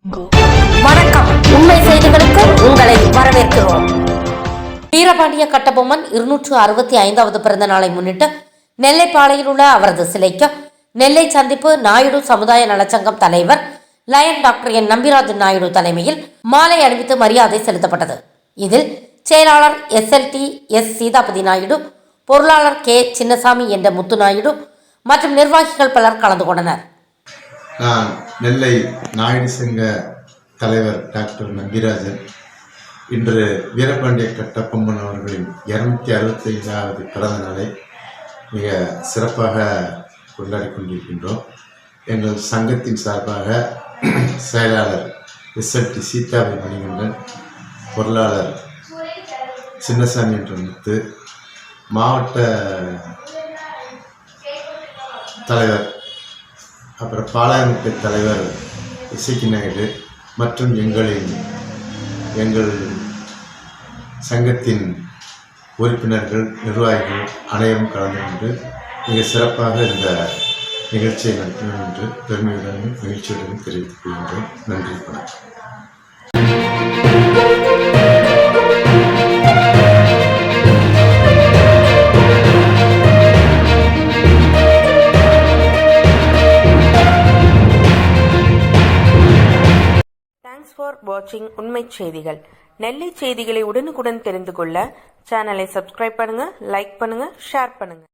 வணக்கம். உண்மை செய்திகளுக்கு உங்களை வரவேற்கிறோம். வீரபாண்டிய கட்டபொம்மன் 265வது பிறந்த நாளை முன்னிட்டு நெல்லைப்பாளையில் உள்ள அவரது சிலைக்கு நெல்லை சந்திப்பு நாயுடு சமுதாய நலச்சங்கம் தலைவர் லயன் டாக்டர் என் நம்பிராஜன் நாயுடு தலைமையில் மாலை அணிவித்து மரியாதை செலுத்தப்பட்டது. இதில் செயலாளர் SLT எஸ் சீதாபதி நாயுடு, பொருளாளர் கே சின்னசாமி என்ற முத்து நாயுடு மற்றும் நிர்வாகிகள் பலர் கலந்து கொண்டனர். நான் நெல்லை நாயுடு சங்க தலைவர் டாக்டர் நம்பிராஜன். இன்று வீரபாண்டிய கட்டபொம்மன் அவர்களின் 265வது பிறந்த நாளை மிக சிறப்பாக கொண்டாடி கொண்டிருக்கின்றோம். எங்கள் சங்கத்தின் சார்பாக செயலாளர் SLT சீதாபதி மணிகண்டன், பொருளாளர் சின்னசாமி என்ற முத்து, மாவட்ட தலைவர் அப்புறம் பாளையங்கோட்டை தலைவர் இசைக்கு நாயுடு மற்றும் எங்கள் சங்கத்தின் உறுப்பினர்கள், நிர்வாகிகள் அனைவரும் கலந்து கொண்டு மிக சிறப்பாக இந்த நிகழ்ச்சியை நடத்தினோம் என்று பெருமையுடனும் மகிழ்ச்சியுடனும் தெரிவித்துக் கொள்கின்றோம். நன்றி, வணக்கம். தேங்க்ஸ் ஃபார் வாட்சிங் உண்மை செய்திகள். நெல்லை செய்திகளை உடனுக்குடன் தெரிந்து கொள்ள சேனலை சப்ஸ்கிரைப் பண்ணுங்க, லைக் பண்ணுங்க, ஷேர் பண்ணுங்க.